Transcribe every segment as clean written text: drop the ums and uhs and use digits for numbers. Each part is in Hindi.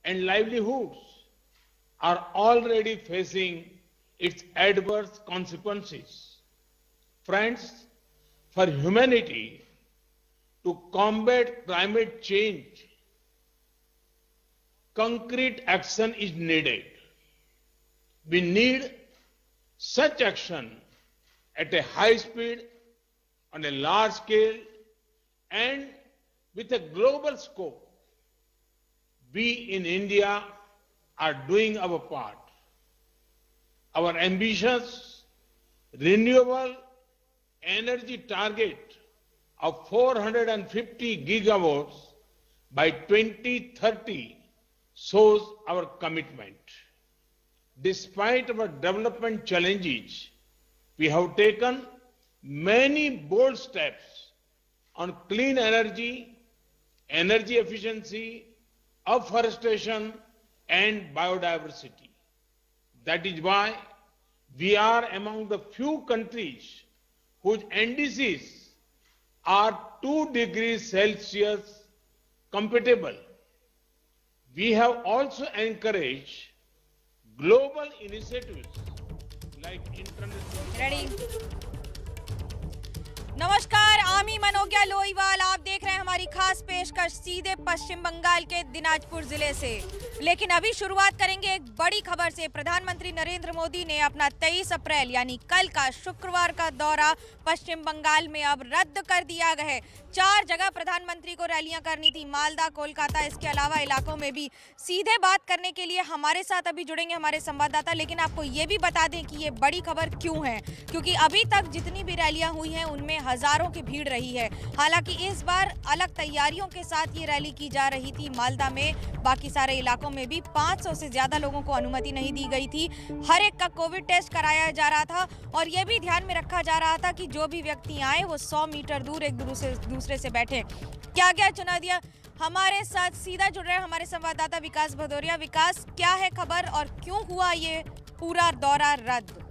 and livelihoods are already facing its adverse consequences. Friends, for humanity to combat climate change, concrete action is needed. We need such action at a high speed, on a large scale, and with a global scope. We in India are doing our part. Our ambitious renewable energy target of 450 gigawatts by 2030 shows our commitment. Despite our development challenges, we have taken many bold steps on clean energy, energy efficiency, afforestation, and biodiversity. That is why we are among the few countries whose NDCs are 2 degrees Celsius compatible. We have also encouraged global initiatives like international. Ready? नमस्कार, आमी मनोज्ञा लोईवाल आप देख रहे हैं हमारी खास पेशकश सीधे पश्चिम बंगाल के दिनाजपुर जिले से। लेकिन अभी शुरुआत करेंगे एक बड़ी खबर से। प्रधानमंत्री नरेंद्र मोदी ने अपना 23 अप्रैल यानी कल का शुक्रवार का दौरा पश्चिम बंगाल में अब रद्द कर दिया गया है। 4 जगह प्रधानमंत्री को रैलियां करनी थी, मालदा, कोलकाता, इसके अलावा इलाकों में भी। सीधे बात करने के लिए हमारे साथ अभी जुड़ेंगे हमारे संवाददाता, लेकिन आपको ये भी बता दें कि ये बड़ी खबर क्यों है, क्योंकि अभी तक जितनी भी रैलियां हुई हैं उनमें हजारों की भीड़ रही है। हालांकि इस बार अलग तैयारियों के साथ ये रैली की जा रही थी मालदा में, बाकी सारे इलाकों में भी 500 से ज्यादा लोगों को अनुमति नहीं दी गई थी। हर एक का कोविड टेस्ट कराया जा रहा था और ये भी ध्यान में रखा जा रहा था कि जो भी व्यक्ति आए वो 100 मीटर दूर एक दूसरे से बैठे। क्या चुना दिया? हमारे साथ सीधा जुड़ रहे हैं हमारे संवाददाता विकास भदौरिया। विकास, क्या है खबर और क्यों हुआ ये पूरा दौरा रद्द?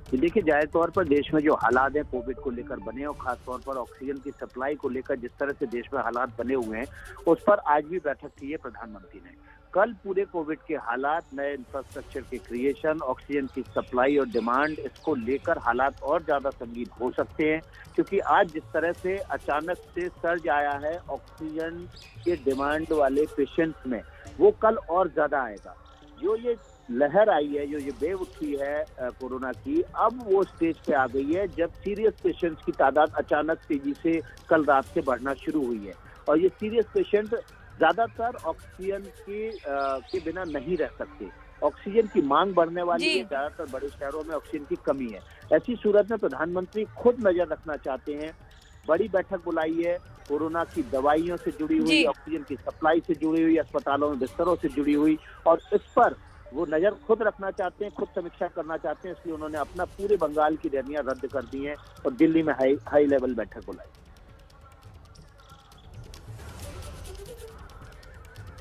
देखिए, जाहिर तौर पर देश में जो हालात हैं कोविड को लेकर बने और खासतौर पर ऑक्सीजन की सप्लाई को लेकर जिस तरह से देश में हालात बने हुए हैं, उस पर आज भी बैठक की है प्रधानमंत्री ने। कल पूरे कोविड के हालात, नए इंफ्रास्ट्रक्चर के क्रिएशन, ऑक्सीजन की सप्लाई और डिमांड, इसको लेकर हालात और ज्यादा संगीन हो सकते हैं, क्योंकि आज जिस तरह से अचानक से सर्ज आया है ऑक्सीजन के डिमांड वाले पेशेंट्स में, वो कल और ज्यादा आएगा। जो ये लहर आई है, जो ये वेव उठी है कोरोना की, अब वो स्टेज पे आ गई है जब सीरियस पेशेंट्स की तादाद अचानक तेजी से कल रात से बढ़ना शुरू हुई है। और ये सीरियस पेशेंट ज्यादातर ऑक्सीजन के बिना नहीं रह सकते। ऑक्सीजन की मांग बढ़ने वाली है, ज्यादातर बड़े शहरों में ऑक्सीजन की कमी है। ऐसी सूरत में प्रधानमंत्री खुद नजर रखना चाहते हैं। बड़ी बैठक बुलाई है, कोरोना की दवाइयों से जुड़ी हुई, ऑक्सीजन की सप्लाई से जुड़ी हुई, अस्पतालों में बिस्तरों से जुड़ी हुई, और इस पर वो नजर खुद रखना चाहते हैं, खुद समीक्षा करना चाहते हैं। इसलिए उन्होंने अपना पूरे बंगाल की रैलियां रद्द कर दी हैं और दिल्ली में हाई लेवल बैठक बुलाई।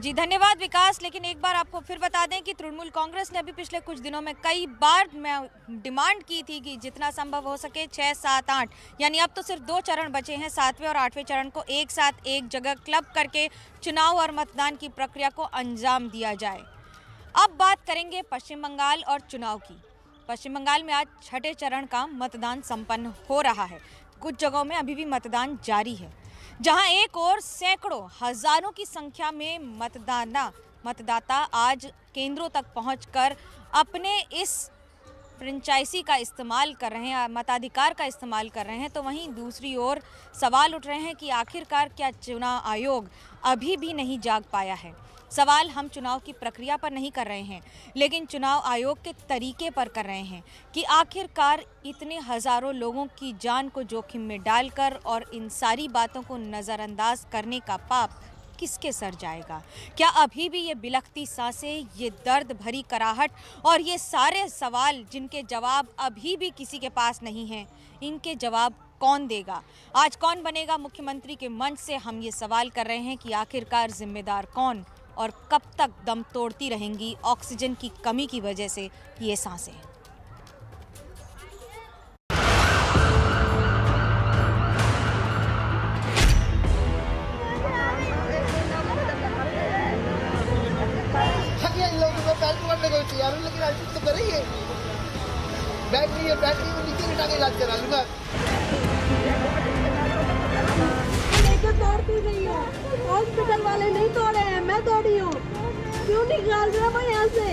जी धन्यवाद विकास। लेकिन एक बार आपको फिर बता दें कि तृणमूल कांग्रेस ने अभी पिछले कुछ दिनों में कई बार डिमांड की थी कि जितना संभव हो सके 6, 7, 8 यानी अब तो सिर्फ 2 चरण बचे हैं, 7वें और 8वें चरण को एक साथ एक जगह क्लब करके चुनाव और मतदान की प्रक्रिया को अंजाम दिया जाए। अब बात करेंगे पश्चिम बंगाल और चुनाव की। पश्चिम बंगाल में आज 6ठे चरण का मतदान संपन्न हो रहा है। कुछ जगहों में अभी भी मतदान जारी है, जहां एक और सैकड़ों हजारों की संख्या में मतदाता आज केंद्रों तक पहुंचकर अपने इस फ्रेंचाइजी का इस्तेमाल कर रहे हैं, मताधिकार का इस्तेमाल कर रहे हैं। तो वहीं दूसरी ओर सवाल उठ रहे हैं कि आखिरकार क्या चुनाव आयोग अभी भी नहीं जाग पाया है। सवाल हम चुनाव की प्रक्रिया पर नहीं कर रहे हैं, लेकिन चुनाव आयोग के तरीके पर कर रहे हैं कि आखिरकार इतने हजारों लोगों की जान को जोखिम में डालकर और इन सारी बातों को नज़रअंदाज करने का पाप किसके सर जाएगा। क्या अभी भी ये बिलखती सांसें, ये दर्द भरी कराहट और ये सारे सवाल जिनके जवाब अभी भी किसी के पास नहीं हैं, इनके जवाब कौन देगा? आज कौन बनेगा मुख्यमंत्री के मंच से हम ये सवाल कर रहे हैं कि आखिरकार जिम्मेदार कौन और कब तक दम तोड़ती रहेंगी ऑक्सीजन की कमी की वजह से ये सांसें। करने को तैयार हूँ, लेकिन आज तो करेंगे। बैटरी है, बैटरी को नीचे लिटा के इलाज करा लूंगा। तोड़ती नहीं हूँ, हॉस्पिटल वाले नहीं तोड़े हैं, मैं तोड़ी हूँ। क्यों निकाल रहा मैं यहाँ से?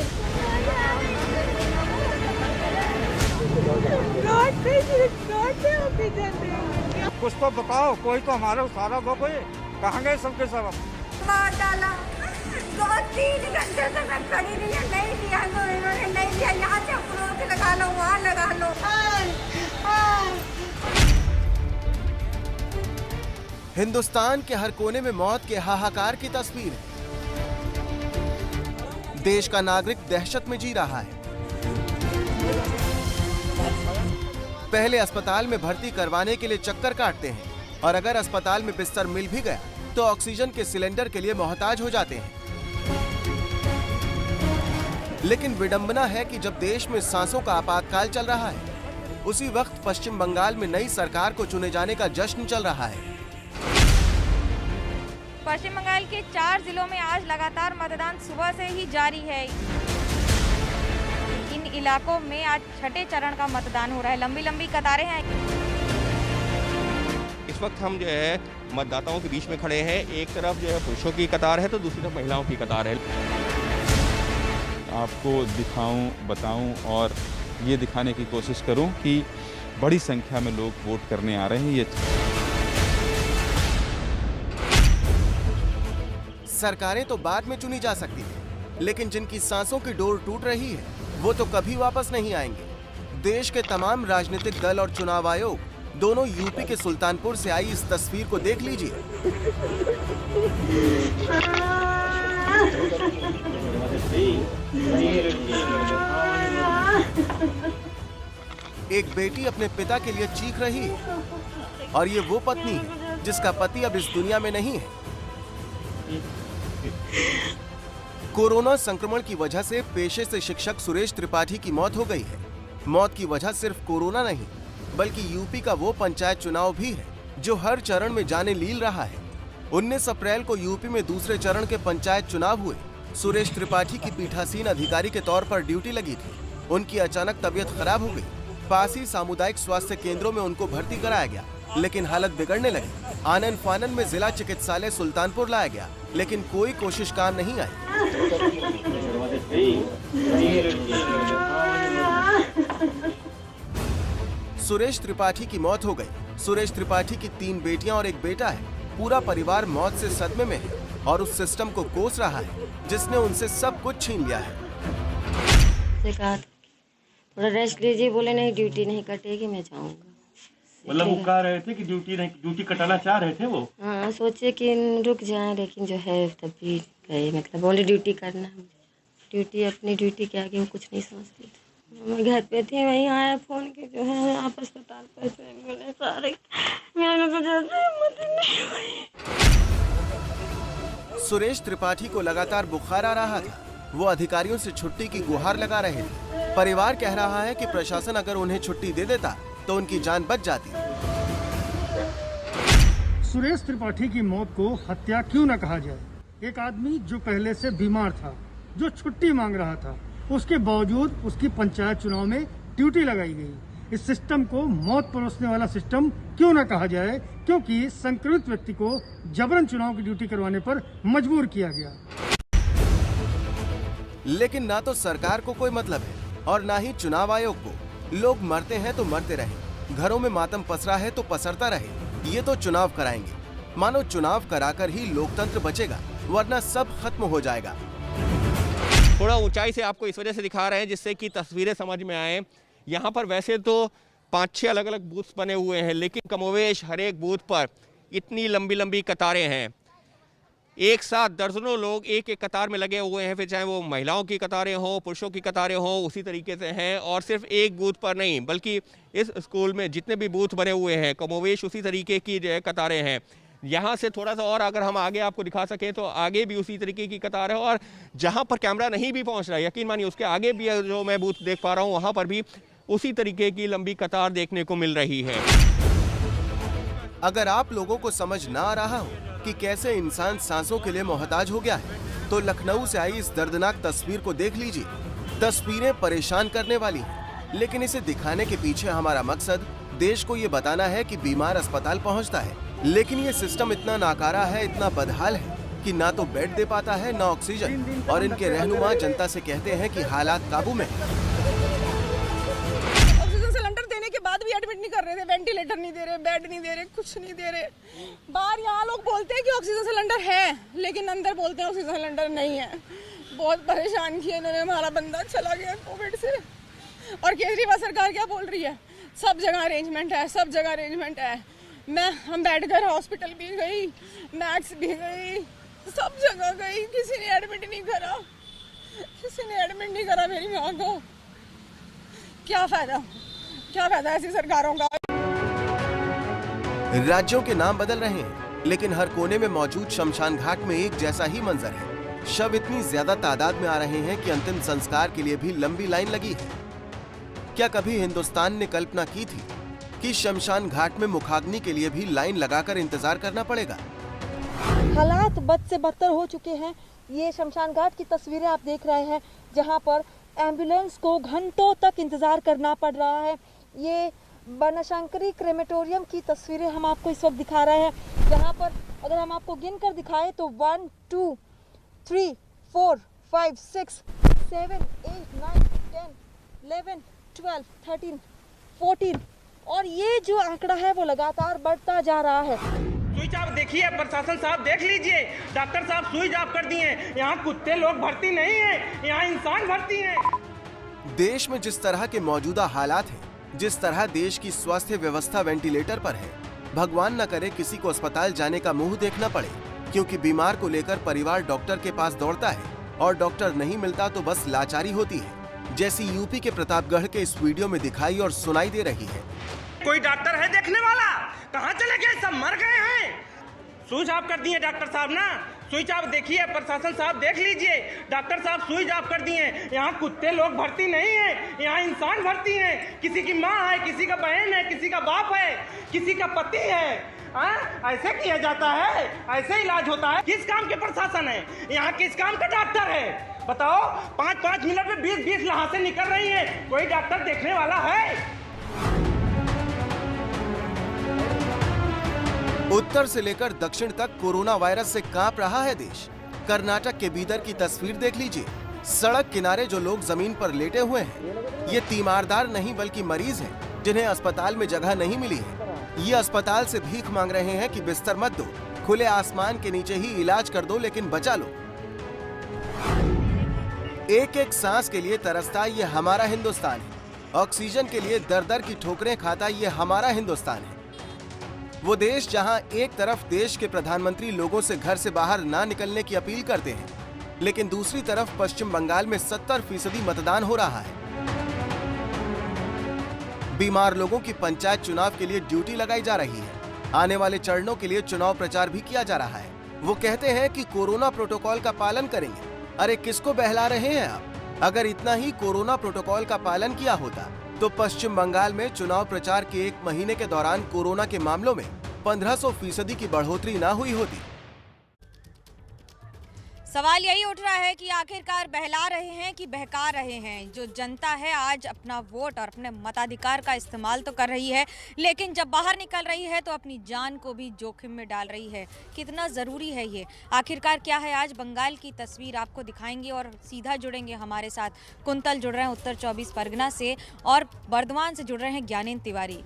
कुछ तो बताओ, कोई तो हमारे उतारा दो, कोई कहाँ गए सबके सब? मार डाला, 2-3 घंटे से मैं खड़ी रही है, नहीं लिया तो इन्होंने नहीं लिया। यहाँ से अप्रोच लगा लो, वहाँ लगा लो। हिंदुस्तान के हर कोने में मौत के हाहाकार की तस्वीर है। देश का नागरिक दहशत में जी रहा है। पहले अस्पताल में भर्ती करवाने के लिए चक्कर काटते हैं और अगर अस्पताल में बिस्तर मिल भी गया तो ऑक्सीजन के सिलेंडर के लिए मोहताज हो जाते हैं। लेकिन विडंबना है कि जब देश में सांसों का आपातकाल चल रहा है, उसी वक्त पश्चिम बंगाल में नई सरकार को चुने जाने का जश्न चल रहा है। पश्चिम बंगाल के 4 जिलों में आज लगातार मतदान सुबह से ही जारी है। इन इलाकों में आज छठे चरण का मतदान हो रहा है। लंबी लंबी कतारें हैं। इस वक्त हम जो है मतदाताओं के बीच में खड़े हैं। एक तरफ जो है पुरुषों की कतार है तो दूसरी तरफ महिलाओं की कतार है। आपको दिखाऊं, बताऊं और ये दिखाने की कोशिश करूं कि बड़ी संख्या में लोग वोट करने आ रहे हैं। ये सरकारें तो बाद में चुनी जा सकती है, लेकिन जिनकी सांसों की डोर टूट रही है वो तो कभी वापस नहीं आएंगे। देश के तमाम राजनीतिक दल और चुनाव आयोग दोनों यूपी के सुल्तानपुर से आई इस तस्वीर को देख लीजिए। एक बेटी अपने पिता के लिए चीख रही है और ये वो पत्नी है जिसका पति अब इस दुनिया में नहीं है। कोरोना संक्रमण की वजह से पेशे से शिक्षक सुरेश त्रिपाठी की मौत हो गई है। मौत की वजह सिर्फ कोरोना नहीं बल्कि यूपी का वो पंचायत चुनाव भी है जो हर चरण में जाने लील रहा है। 19 अप्रैल को यूपी में दूसरे चरण के पंचायत चुनाव हुए। सुरेश त्रिपाठी की पीठासीन अधिकारी के तौर पर ड्यूटी लगी थी। उनकी अचानक तबीयत खराब हो गई। पास ही सामुदायिक स्वास्थ्य केंद्रों में उनको भर्ती कराया गया, लेकिन हालत बिगड़ने लगी। आनन फानन में जिला चिकित्सालय सुल्तानपुर लाया गया, लेकिन कोई कोशिश काम नहीं आई। सुरेश त्रिपाठी की मौत हो गई। सुरेश त्रिपाठी की 3 बेटियां और एक बेटा है। पूरा परिवार मौत से सदमे में है और उस सिस्टम को कोस रहा है जिसने उनसे सब कुछ छीन लिया है। थोड़ा रेस्ट लीजिए, बोले नहीं ड्यूटी नहीं कटेगी, मैं जाऊंगा। मतलब वो कह रहे थे कि ड्यूटी कटाना चाह रहे थे वो। हाँ, सोचे कि रुक जाए, लेकिन जो है तभी गए। मतलब बोले ड्यूटी करना है, ड्यूटी अपनी ड्यूटी के आगे वो कुछ नहीं समझती थी। मैं घर पे थी, वहीं आया फोन के जो है आप अस्पताल पैसे बोले सारे। मैंने तो जल्दी हिम्मत नहीं हुई। सुरेश त्रिपाठी को लगातार बुखार आ रहा था। वो अधिकारियों से छुट्टी की गुहार लगा रहे थे। परिवार कह रहा है कि प्रशासन अगर उन्हें छुट्टी दे देता तो उनकी जान बच जाती। सुरेश त्रिपाठी की मौत को हत्या क्यों न कहा जाए। एक आदमी जो पहले से बीमार था, जो छुट्टी मांग रहा था, उसके बावजूद उसकी पंचायत चुनाव में ड्यूटी लगाई गई। इस सिस्टम को मौत परोसने वाला सिस्टम क्यों न कहा जाए, क्योंकि संक्रमित व्यक्ति को जबरन चुनाव की ड्यूटी करवाने पर मजबूर किया गया। लेकिन ना तो सरकार को कोई मतलब है और ना ही चुनाव आयोग को। लोग मरते हैं तो मरते रहे, घरों में मातम पसरा है तो पसरता रहे। ये तो चुनाव कराएंगे, मानो चुनाव कराकर ही लोकतंत्र बचेगा, वरना सब खत्म हो जाएगा। थोड़ा ऊंचाई से आपको इस वजह से दिखा रहे हैं जिससे कि तस्वीरें समझ में आए। यहाँ पर वैसे तो 5-6 अलग अलग बूथ बने हुए हैं, लेकिन कमोवेश हर एक बूथ पर इतनी लंबी लंबी कतारें हैं। एक साथ दर्जनों लोग एक एक कतार में लगे हुए हैं, फिर चाहे वो महिलाओं की कतारें हों, पुरुषों की कतारें हों, उसी तरीके से हैं। और सिर्फ एक बूथ पर नहीं बल्कि इस स्कूल में जितने भी बूथ बने हुए हैं कमोवेश उसी तरीके की जो है कतारें हैं। यहाँ से थोड़ा सा और अगर हम आगे आपको दिखा सकें तो आगे भी उसी तरीके की कतार है और जहाँ पर कैमरा नहीं भी पहुँच रहा है, यकीन मानिए उसके आगे भी जो मैं बूथ देख पा रहा हूँ वहाँ पर भी उसी तरीके की लंबी कतार देखने को मिल रही है। अगर आप लोगों को समझ ना आ रहा हो कि कैसे इंसान सांसों के लिए मोहताज हो गया है, तो लखनऊ से आई इस दर्दनाक तस्वीर को देख लीजिए। तस्वीरें परेशान करने वाली हैं, लेकिन इसे दिखाने के पीछे हमारा मकसद देश को ये बताना है कि बीमार अस्पताल पहुंचता है, लेकिन ये सिस्टम इतना नाकारा है, इतना बदहाल है कि ना तो बेड दे पाता है, ना ऑक्सीजन, और इनके रहनुमा जनता से कहते हैं कि हालात काबू में है। ऑक्सीजन सिलेंडर देने के बाद भी एडमिट नहीं कर रहे थे, वेंटिलेटर नहीं दे रहे, बेड नहीं दे रहे, कुछ नहीं दे रहे। बाहर यहाँ लोग बोलते हैं कि ऑक्सीजन सिलेंडर है, लेकिन अंदर बोलते हैं ऑक्सीजन सिलेंडर नहीं है। बहुत परेशान किया इन्होंने, हमारा बंदा चला गया कोविड से। और केजरीवाल सरकार क्या बोल रही है, सब जगह अरेंजमेंट है, सब जगह अरेंजमेंट है। हम बैठकर हॉस्पिटल भी गई, मैक्स भी गई, सब जगह गई, किसी ने एडमिट नहीं करा, किसी ने एडमिट नहीं करा मेरी माँ को। क्या फायदा ऐसी सरकारों का। राज्यों के नाम बदल रहे हैं, लेकिन हर कोने में मौजूद शमशान घाट में एक जैसा ही मंजर है। शव इतनी ज्यादा तादाद में आ रहे हैं कि अंतिम संस्कार के लिए भी लंबी लाइन लगी है। क्या कभी हिंदुस्तान ने कल्पना की थी कि शमशान घाट में मुखाग्नि के लिए भी लाइन लगाकर इंतजार करना पड़ेगा? हालात बद से बदतर हो चुके हैं। ये शमशान घाट की तस्वीरें आप देख रहे हैं, जहां पर एम्बुलेंस को घंटों तक इंतजार करना पड़ रहा है। ये बनशंकरी क्रेमेटोरियम की तस्वीरें हम आपको इस वक्त दिखा रहे हैं, जहां पर अगर हम आपको गिन कर दिखाएं तो 1 2 3 4 5 6 7 8 9 10 11 12 13 14 और ये जो आंकड़ा है वो लगातार बढ़ता जा रहा है। स्विच आप देखिए, प्रशासन साहब देख लीजिए, डॉक्टर साहब स्विच ऑफ कर दिए। यहाँ कुत्ते लोग भर्ती नहीं है, यहाँ इंसान भर्ती है। देश में जिस तरह के मौजूदा हालात हैं, जिस तरह देश की स्वास्थ्य व्यवस्था वेंटिलेटर पर है, भगवान न करे किसी को अस्पताल जाने का मुंह देखना पड़े, क्योंकि बीमार को लेकर परिवार डॉक्टर के पास दौड़ता है और डॉक्टर नहीं मिलता तो बस लाचारी होती है, जैसी यूपी के प्रतापगढ़ के इस वीडियो में दिखाई और सुनाई दे रही है। कोई डॉक्टर है देखने वाला? कहाँ चले गए? सब मर गए हैं। स्विच ऑफ कर दिए डॉक्टर साहब ना, स्विच ऑफ देखिए, प्रशासन साहब देख लीजिए, डॉक्टर साहब स्विच ऑफ कर दिए। यहाँ कुत्ते लोग भर्ती नहीं है, यहाँ इंसान भर्ती है। किसी की माँ है, किसी का बहन है, किसी का बाप है, किसी का पति है। ऐसे किया जाता है, ऐसे इलाज होता है। किस काम के प्रशासन है यहाँ? किस काम का डॉक्टर है बताओ? 5-5 मिनट में 20-20 लहासें निकल रही है, कोई डॉक्टर देखने वाला है? उत्तर से लेकर दक्षिण तक कोरोना वायरस से कांप रहा है देश। कर्नाटक के बीदर की तस्वीर देख लीजिए। सड़क किनारे जो लोग जमीन पर लेटे हुए हैं, ये तीमारदार नहीं बल्कि मरीज हैं, जिन्हें अस्पताल में जगह नहीं मिली है। ये अस्पताल से भीख मांग रहे हैं कि बिस्तर मत दो, खुले आसमान के नीचे ही इलाज कर दो, लेकिन बचा लो। एक एक सांस के लिए तरसता ये हमारा हिंदुस्तान है। ऑक्सीजन के लिए दर दर की ठोकरें खाता ये हमारा हिंदुस्तान है। वो देश जहां एक तरफ देश के प्रधानमंत्री लोगों से घर से बाहर ना निकलने की अपील करते हैं, लेकिन दूसरी तरफ पश्चिम बंगाल में 70% मतदान हो रहा है। बीमार लोगों की पंचायत चुनाव के लिए ड्यूटी लगाई जा रही है। आने वाले चरणों के लिए चुनाव प्रचार भी किया जा रहा है। वो कहते हैं कि कोरोना प्रोटोकॉल का पालन करेंगे। अरे किसको बहला रहे हैं आप? अगर इतना ही कोरोना प्रोटोकॉल का पालन किया होता तो पश्चिम बंगाल में चुनाव प्रचार के 1 महीने के दौरान कोरोना के मामलों में 1500% की बढ़ोतरी ना हुई होती। सवाल यही उठ रहा है कि आखिरकार बहला रहे हैं कि बहका रहे हैं। जो जनता है आज अपना वोट और अपने मताधिकार का इस्तेमाल तो कर रही है, लेकिन जब बाहर निकल रही है तो अपनी जान को भी जोखिम में डाल रही है। कितना ज़रूरी है ये? आखिरकार क्या है? आज बंगाल की तस्वीर आपको दिखाएंगे और सीधा जुड़ेंगे हमारे साथ। कुंतल जुड़ रहे हैं उत्तर 24 परगना से और बर्धमान से जुड़ रहे हैं ज्ञानेंद्र तिवारी।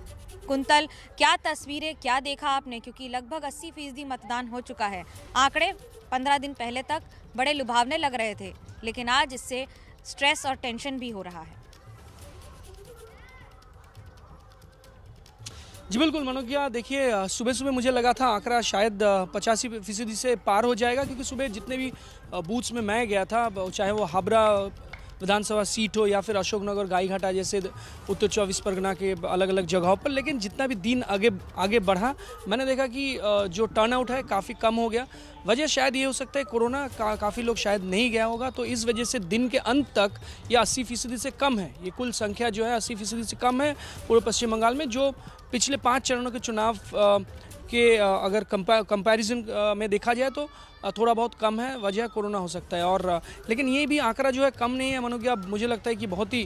कुंतल, क्या तस्वीरें, क्या देखा आपने? क्योंकि लगभग 80% मतदान हो चुका है। आंकड़े 15 दिन पहले तक बड़े लुभावने लग रहे थे, लेकिन आज इससे स्ट्रेस और टेंशन भी हो रहा है। जी बिल्कुल मनोज्ञा, देखिए सुबह सुबह मुझे लगा था आंकड़ा शायद 85% से पार हो जाएगा, क्योंकि सुबह जितने भी बूथ्स में मैं गया था, चाहे वो हाबड़ा विधानसभा सीट हो या फिर अशोकनगर, गाईघाटा जैसे उत्तर 24 परगना के अलग अलग जगहों पर, लेकिन जितना भी दिन आगे बढ़ा मैंने देखा कि जो टर्नआउट है काफ़ी कम हो गया। वजह शायद ये हो सकता है कोरोना काफ़ी लोग शायद नहीं गया होगा, तो इस वजह से दिन के अंत तक ये 80% से कम है। ये कुल संख्या जो है 80% से कम है पूरे पश्चिम बंगाल में, जो पिछले 5 चरणों के चुनाव के अगर कंपैरिजन में देखा जाए तो थोड़ा बहुत कम है, वजह कोरोना हो सकता है। और लेकिन ये भी आंकड़ा जो है कम नहीं है, मानो कि अब मुझे लगता है कि बहुत ही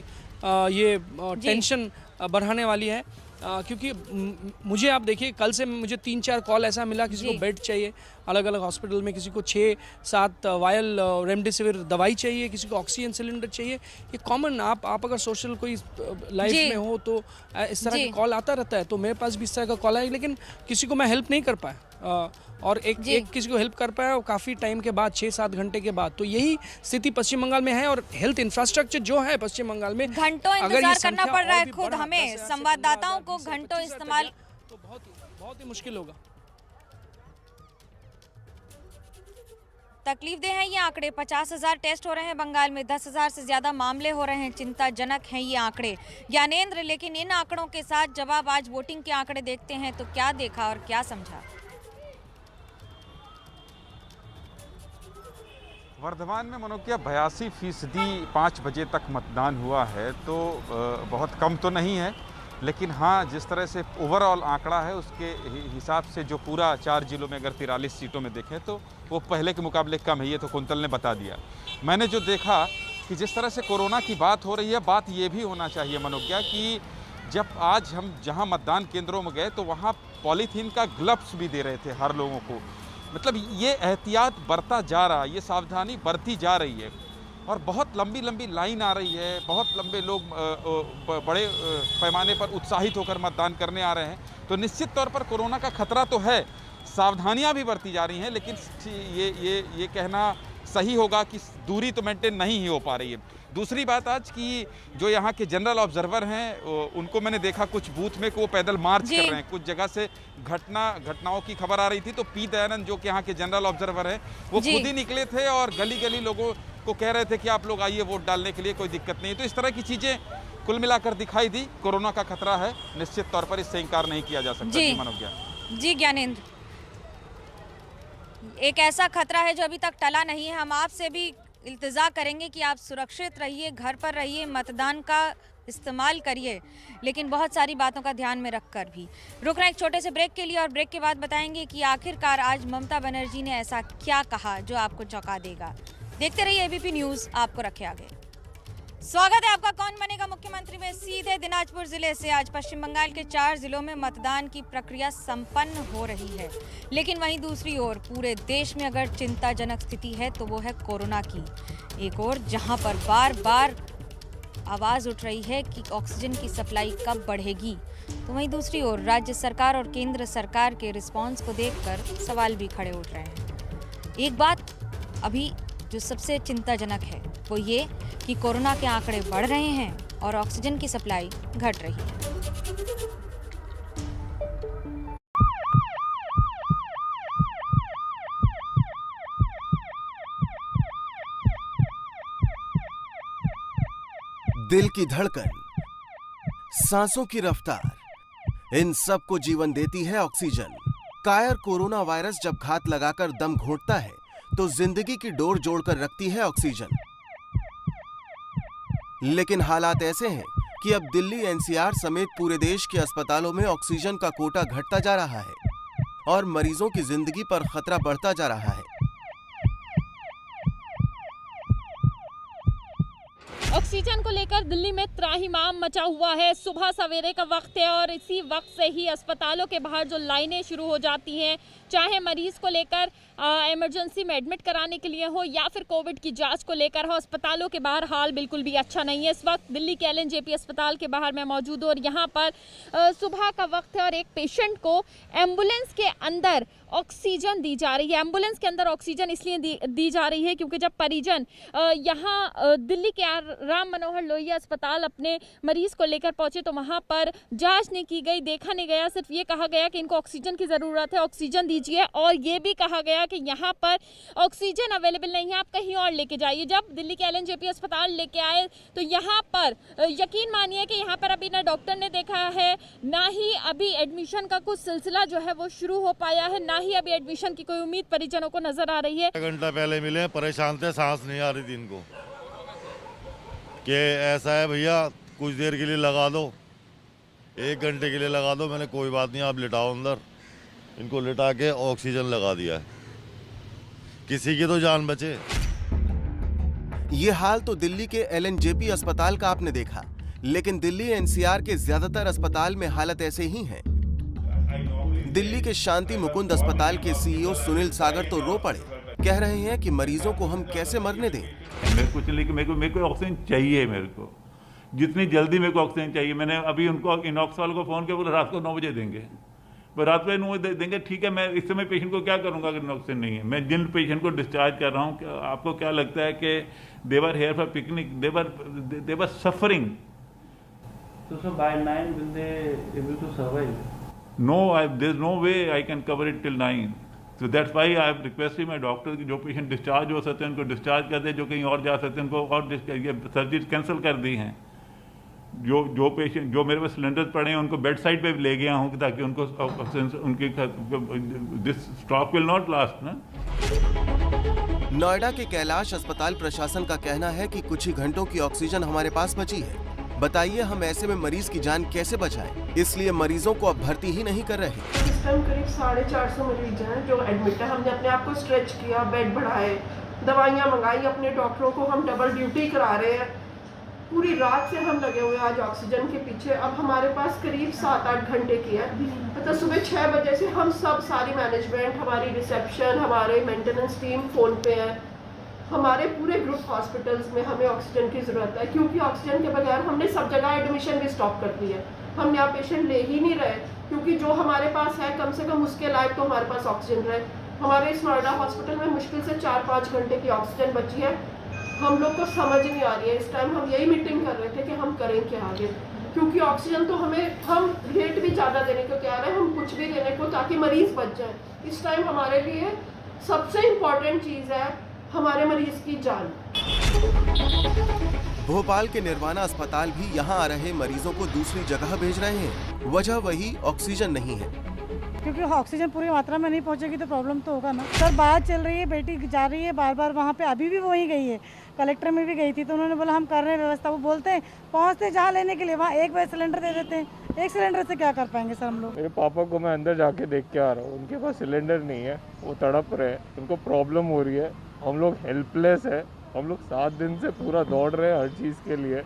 ये टेंशन बढ़ाने वाली है, क्योंकि मुझे आप देखिए कल से मुझे 3-4 कॉल ऐसा मिला, किसी को बेड चाहिए अलग अलग हॉस्पिटल में, किसी को 6-7 वायल रेमडेसिविर दवाई चाहिए, किसी को ऑक्सीजन सिलेंडर चाहिए। ये कॉमन, आप अगर सोशल कोई लाइफ में हो तो इस तरह का कॉल आता रहता है। तो मेरे पास भी इस तरह का कॉल आया, लेकिन किसी को मैं हेल्प नहीं कर पाया, और एक किसी को हेल्प कर पाया काफ़ी टाइम के बाद, 6-7 घंटे के बाद। तो यही स्थिति पश्चिम बंगाल में है, और हेल्थ इंफ्रास्ट्रक्चर जो है पश्चिम बंगाल में घंटों इंतजार करना पड़ रहा है। खुद हमें संवाददाताओं को घंटों इस्तेमाल, तो बहुत ही मुश्किल होगा। तकलीफदेह हैं ये आंकड़े। 50,000 टेस्ट हो रहे हैं बंगाल में, 10,000 से ज्यादा मामले हो रहे हैं। चिंताजनक हैं ये आंकड़े ज्ञानेंद्र। लेकिन इन आंकड़ों के साथ जब आप आज वोटिंग के आंकड़े देखते हैं तो क्या देखा और क्या समझा? वर्धमान में मानो क्या 82% 5 बजे तक मतदान हुआ है, तो बहुत कम तो नहीं है, लेकिन हाँ जिस तरह से ओवरऑल आंकड़ा है उसके हिसाब से जो पूरा 4 जिलों में अगर 43 सीटों में देखें तो वो पहले के मुकाबले कम है। ये तो कुंतल ने बता दिया। मैंने जो देखा कि जिस तरह से कोरोना की बात हो रही है, बात ये भी होना चाहिए मनोज्ञा कि जब आज हम जहाँ मतदान केंद्रों में गए तो वहाँ पॉलीथीन का ग्लव्स भी दे रहे थे हर लोगों को। मतलब ये एहतियात बरता जा रहा है, ये सावधानी बरती जा रही है, और बहुत लंबी लंबी लाइन आ रही है, बहुत लंबे लोग बड़े पैमाने पर उत्साहित होकर मतदान करने आ रहे हैं। तो निश्चित तौर पर कोरोना का खतरा तो है, सावधानियां भी बरती जा रही हैं, लेकिन ये कहना सही होगा कि दूरी तो मेंटेन नहीं ही हो पा रही है। दूसरी बात आज की जो यहाँ के जनरल ऑब्जर्वर हैं उनको मैंने देखा कुछ बूथ में कि वो पैदल मार्च कर रहे हैं। कुछ जगह से घटनाओं की खबर आ रही थी, तो पी दयानंद जो कि यहाँ के जनरल ऑब्जर्वर हैं वो खुद ही निकले थे और गली गली लोगों को कह रहे थे कि आप लोग आइए वोट डालने के लिए, कोई दिक्कत नहीं। तो इस तरह की चीज़ें कुल मिलाकर दिखाई दी। कोरोना का खतरा है, निश्चित तौर पर इससे इंकार नहीं किया जा सकता। मनोज्ञा जी ज्ञानेंद्र, एक ऐसा खतरा है जो अभी तक टला नहीं है। हम आपसे भी इल्तिजा करेंगे कि आप सुरक्षित रहिए, घर पर रहिए, मतदान का इस्तेमाल करिए, लेकिन बहुत सारी बातों का ध्यान में रखकर भी। रुक रहे एक छोटे से ब्रेक के लिए, और ब्रेक के बाद बताएंगे कि आखिरकार आज ममता बनर्जी ने ऐसा क्या कहा जो आपको चौंका देगा। देखते रहिए एबीपी न्यूज़, आपको रखे आगे। स्वागत है आपका कौन बनेगा मुख्यमंत्री में। सीधे दिनाजपुर जिले से आज पश्चिम बंगाल के 4 जिलों में मतदान की प्रक्रिया संपन्न हो रही है, लेकिन वहीं दूसरी ओर पूरे देश में अगर चिंताजनक स्थिति है तो वो है कोरोना की। एक और जहां पर बार बार आवाज उठ रही है कि ऑक्सीजन की सप्लाई कब बढ़ेगी, तो वहीं दूसरी ओर राज्य सरकार और केंद्र सरकार के रिस्पॉन्स को देखकर सवाल भी खड़े उठ रहे हैं। एक बात अभी जो सबसे चिंताजनक है वो ये कि कोरोना के आंकड़े बढ़ रहे हैं और ऑक्सीजन की सप्लाई घट रही है। दिल की धड़कन, सांसों की रफ्तार, इन सब को जीवन देती है ऑक्सीजन। कायर कोरोना वायरस जब घात लगाकर दम घोंटता है तो जिंदगी की डोर जोड़कर रखती है ऑक्सीजन। लेकिन हालात ऐसे हैं कि अब दिल्ली एनसीआर समेत पूरे देश के अस्पतालों में ऑक्सीजन का कोटा घटता जा रहा है और मरीजों की जिंदगी पर खतरा बढ़ता जा रहा है। ऑक्सीजन को लेकर दिल्ली में त्राहिमाम मचा हुआ है। सुबह सवेरे का वक्त है और इसी वक्त से ही अस्पतालों के बाहर जो लाइनें शुरू हो जाती हैं, चाहे मरीज को लेकर इमरजेंसी में एडमिट कराने के लिए हो या फिर कोविड की जांच को लेकर हो, अस्पतालों के बाहर हाल बिल्कुल भी अच्छा नहीं है। इस वक्त दिल्ली के LNJP अस्पताल के बाहर मैं मौजूद हूँ और यहाँ पर सुबह का वक्त है और एक पेशेंट को एम्बुलेंस के अंदर ऑक्सीजन दी जा रही है। एम्बुलेंस के अंदर ऑक्सीजन इसलिए दी जा रही है क्योंकि जब परिजन यहाँ दिल्ली के राम मनोहर लोहिया अस्पताल अपने मरीज को लेकर पहुंचे तो वहाँ पर जांच नहीं की गई, देखा नहीं गया। सिर्फ ये कहा गया कि इनको ऑक्सीजन की ज़रूरत है, ऑक्सीजन दीजिए, और ये भी कहा गया कि यहाँ पर ऑक्सीजन अवेलेबल नहीं है, आप कहीं और लेके जाइए। जब दिल्ली के LNJP अस्पताल लेके आए तो यहाँ पर यकीन मानिए कि यहाँ पर अभी ना डॉक्टर ने देखा है, ना ही अभी एडमिशन का कुछ सिलसिला जो है वो शुरू हो पाया है, ना ही अभी एडमिशन की कोई उम्मीद परिजनों को नजर आ रही है। घंटा पहले मिले, परेशान थे, सांस नहीं आ रही थी इनको, कि ऐसा है भैया कुछ देर के लिए लगा दो, 1 घंटे के लिए लगा दो। मैंने कोई बात नहीं, आप लिटाओ अंदर। इनको लिटा के ऑक्सीजन लगा दिया है, किसी की तो जान बचे। ये हाल तो दिल्ली के LNJP अस्पताल का आपने देखा, लेकिन दिल्ली NCR के ज्यादातर अस्पताल में हालत ऐसे ही है। दिल्ली के शांति मुकुंद अस्पताल के CEO सुनील सागर तो रो पड़े, कह रहे हैं कि मरीजों को हम कैसे मरने दें। मेरे को ऑक्सीजन चाहिए, मेरे को जितनी जल्दी मेरे को ऑक्सीजन चाहिए। मैंने अभी उनको इनॉक्स वालों को फ़ोन किया, बोले रात को 9 बजे देंगे। पर रात को 9 बजे देंगे, ठीक है। मैं इस समय पेशेंट को क्या करूंगा अगर ऑक्सीजन नहीं है? मैं जिन पेशेंट को डिस्चार्ज कर रहा हूँ, आपको क्या लगता है कि they were here for picnic? They were suffering. So by 9 will they able to survive? No, there's no way I can cover it till 9. So that's why I have requested my doctor कि जो पेशेंट डिस्चार्ज हो सकते हैं उनको डिस्चार्ज कर दे, जो कहीं और जा सकते हैं उनको और सर्जरी कैंसिल कर दी हैं। जो पेशेंट जो मेरे पास सिलेंडर पड़े हैं उनको बेड साइड पे ले गया हूँ ताकि उनको उनकी this stock will not last ना। नोएडा के कैलाश अस्पताल प्रशासन का कहना है कि कुछ ही घंटों की ऑक्सीजन हमारे पास बची है। बताइए हम ऐसे में मरीज की जान कैसे बचाएं? इसलिए मरीजों को अब भर्ती ही नहीं कर रहे। इस टाइम करीब 450 मरीज हैं जो एडमिट है। हमने अपने आप को स्ट्रेच किया, बेड बढ़ाए, दवाइयाँ मंगाई, अपने डॉक्टरों को हम डबल ड्यूटी करा रहे हैं। पूरी रात से हम लगे हुए आज ऑक्सीजन के पीछे। अब हमारे पास करीब 7-8 घंटे की है। मतलब सुबह 6 बजे से हम सब सारी मैनेजमेंट, हमारी रिसेप्शन, हमारे मेंटेनेंस टीम फ़ोन पे है। हमारे पूरे ग्रुप हॉस्पिटल्स में हमें ऑक्सीजन की ज़रूरत है, क्योंकि ऑक्सीजन के बगैर हमने सब जगह एडमिशन भी स्टॉप कर दी है। हम नया पेशेंट ले ही नहीं रहे, क्योंकि जो हमारे पास है कम से कम उसके लायक तो हमारे पास ऑक्सीजन रहे। हमारे इस नोएडा हॉस्पिटल में मुश्किल से 4-5 घंटे की ऑक्सीजन बची है। हम लोग को समझ नहीं आ रही है। इस टाइम हम यही मीटिंग कर रहे थे कि हम करें क्या आगे, क्योंकि ऑक्सीजन तो हम रेट भी ज़्यादा देने को तैयार है, हम कुछ भी देने को, ताकि मरीज़ बच जाए। इस टाइम हमारे लिए सबसे इम्पोर्टेंट चीज़ है हमारे मरीज की जान। भोपाल के निर्वाणा अस्पताल भी यहां आ रहे मरीजों को दूसरी जगह भेज रहे हैं। वजह वही ऑक्सीजन नहीं है, क्योंकि ऑक्सीजन पूरी मात्रा में नहीं पहुंचेगी तो प्रॉब्लम तो होगा ना। सर बात चल रही है, बेटी जा रही है बार वहाँ पे, अभी भी वहीं गई है, कलेक्टर में भी गई थी, तो उन्होंने बोला हम कर रहे हैं व्यवस्था। वो बोलते हैं पहुँचते जहाँ लेने के लिए वहाँ एक बार सिलेंडर दे देते हैं। एक सिलेंडर से क्या कर पाएंगे सर हम लोग? मेरे पापा को मैं अंदर जाके देख के आ रहा हूँ, उनके पास सिलेंडर नहीं है, वो तड़प रहे हैं, उनको प्रॉब्लम हो रही है। हम लोग हेल्पलेस है। हम लोग 7 दिन से पूरा दौड़ रहे हैं हर चीज़ के लिए,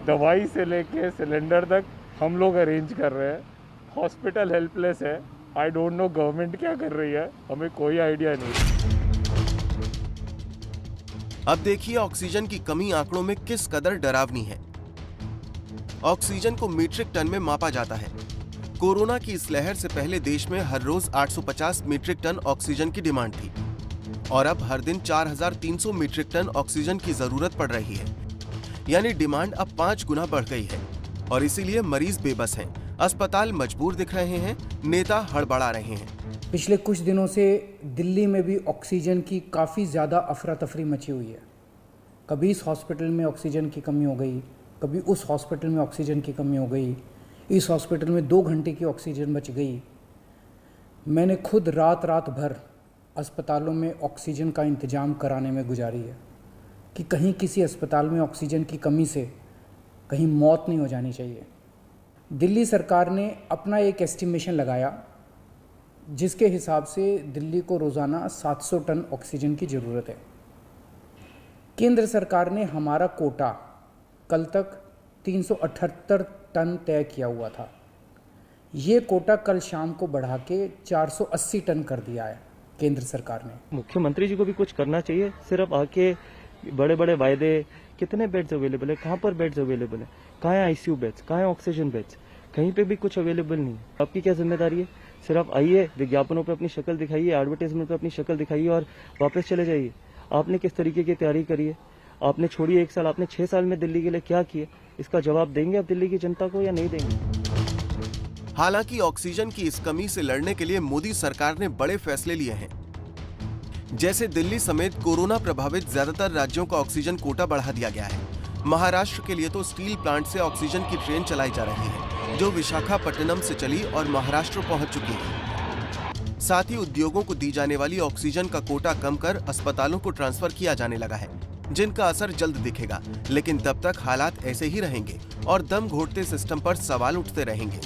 दवाई से लेके सिलेंडर तक हम लोग अरेंज कर रहे हैं। हॉस्पिटल हेल्पलेस है। आई डोंट नो गवर्नमेंट क्या कर रही है, हमें कोई आइडिया नहीं। अब देखिए ऑक्सीजन की कमी आंकड़ों में किस कदर डरावनी है। ऑक्सीजन को मीट्रिक टन में मापा जाता है। कोरोना की इस लहर से पहले देश में हर रोज 850 मीट्रिक टन ऑक्सीजन की डिमांड थी और अब हर दिन 4300 मीट्रिक टन ऑक्सीजन की जरूरत पड़ रही है। यानी डिमांड अब 5 गुना बढ़ गई है और इसीलिए मरीज बेबस हैं, अस्पताल मजबूर दिख रहे हैं, नेता हड़बड़ा रहे हैं। पिछले कुछ दिनों से दिल्ली में भी ऑक्सीजन की काफ़ी ज़्यादा अफरा तफरी मची हुई है। कभी इस हॉस्पिटल में ऑक्सीजन की कमी हो गई, कभी उस हॉस्पिटल में ऑक्सीजन की कमी हो गई, इस हॉस्पिटल में 2 घंटे की ऑक्सीजन बच गई। मैंने खुद रात भर अस्पतालों में ऑक्सीजन का इंतज़ाम कराने में गुजारी है कि कहीं किसी अस्पताल में ऑक्सीजन की कमी से कहीं मौत नहीं हो जानी चाहिए। दिल्ली सरकार ने अपना एक एस्टिमेशन लगाया जिसके हिसाब से दिल्ली को रोज़ाना 700 टन ऑक्सीजन की ज़रूरत है। केंद्र सरकार ने हमारा कोटा कल तक 378 टन तय किया हुआ था। ये कोटा कल शाम को बढ़ा के 480 टन कर दिया है केंद्र सरकार ने। मुख्यमंत्री जी को भी कुछ करना चाहिए। सिर्फ आके बड़े बड़े वायदे, कितने बेड्स अवेलेबल है, कहाँ पर बेड्स अवेलेबल है, कहाँ है आईसीयू बेड्स, कहाँ है ऑक्सीजन बेड्स, कहीं पे भी कुछ अवेलेबल नहीं है। आपकी क्या जिम्मेदारी है? सिर्फ आइए, विज्ञापनों पे अपनी शक्ल दिखाइए, एडवर्टाइजमेंट पे अपनी शक्ल दिखाइए और वापस चले जाइए। आपने किस तरीके की तैयारी करी है? आपने छोड़ी 1 साल, आपने 6 साल में दिल्ली के लिए क्या किया? इसका जवाब देंगे आप दिल्ली की जनता को या नहीं देंगे? हालांकि ऑक्सीजन की इस कमी से लड़ने के लिए मोदी सरकार ने बड़े फैसले लिए हैं। जैसे दिल्ली समेत कोरोना प्रभावित ज्यादातर राज्यों का ऑक्सीजन कोटा बढ़ा दिया गया है। महाराष्ट्र के लिए तो स्टील प्लांट से ऑक्सीजन की ट्रेन चलाई जा रही है जो विशाखापट्टनम से चली और महाराष्ट्र पहुंच चुकी है। साथ ही उद्योगों को दी जाने वाली ऑक्सीजन का कोटा कम कर अस्पतालों को ट्रांसफर किया जाने लगा है, जिनका असर जल्द दिखेगा। लेकिन तब तक हालात ऐसे ही रहेंगे और दम घोटते सिस्टम पर सवाल उठते रहेंगे।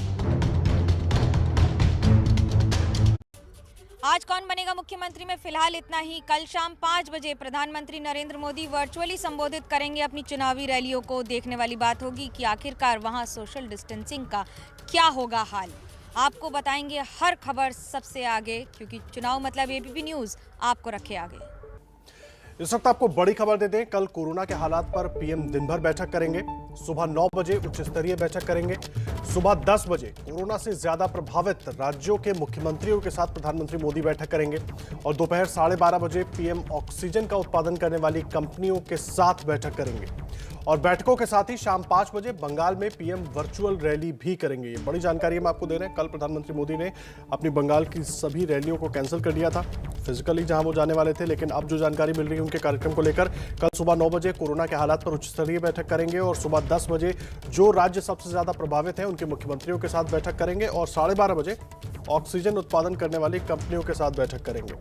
आज कौन बनेगा मुख्यमंत्री में फिलहाल इतना ही। कल शाम 5 बजे प्रधानमंत्री नरेंद्र मोदी वर्चुअली संबोधित करेंगे अपनी चुनावी रैलियों को। देखने वाली बात होगी कि आखिरकार वहां सोशल डिस्टेंसिंग का क्या होगा हाल। आपको बताएंगे हर खबर सबसे आगे, क्योंकि चुनाव मतलब एबीपी न्यूज़ आपको रखे आगे। इस वक्त आपको बड़ी खबर देते हैं। कल कोरोना के हालात पर पीएम दिन भर बैठक करेंगे। सुबह 9 बजे उच्च स्तरीय बैठक करेंगे। सुबह 10 बजे कोरोना से ज्यादा प्रभावित राज्यों के मुख्यमंत्रियों के साथ प्रधानमंत्री मोदी बैठक करेंगे और दोपहर 12:30 बजे पीएम ऑक्सीजन का उत्पादन करने वाली कंपनियों के साथ बैठक करेंगे। और बैठकों के साथ ही शाम 5 बजे बंगाल में पीएम वर्चुअल रैली भी करेंगे। ये बड़ी जानकारी हम आपको दे रहे हैं। कल प्रधानमंत्री मोदी ने अपनी बंगाल की सभी रैलियों को कैंसिल कर दिया था, फिजिकली जहां वो जाने वाले थे। लेकिन अब जो जानकारी मिल रही है उनके कार्यक्रम को लेकर, कल सुबह 9 बजे कोरोना के हालात पर उच्च स्तरीय बैठक करेंगे और सुबह 10 बजे जो राज्य सबसे ज्यादा प्रभावित हैं उनके मुख्यमंत्रियों के साथ बैठक करेंगे और 12:30 बजे ऑक्सीजन उत्पादन करने वाली कंपनियों के साथ बैठक करेंगे।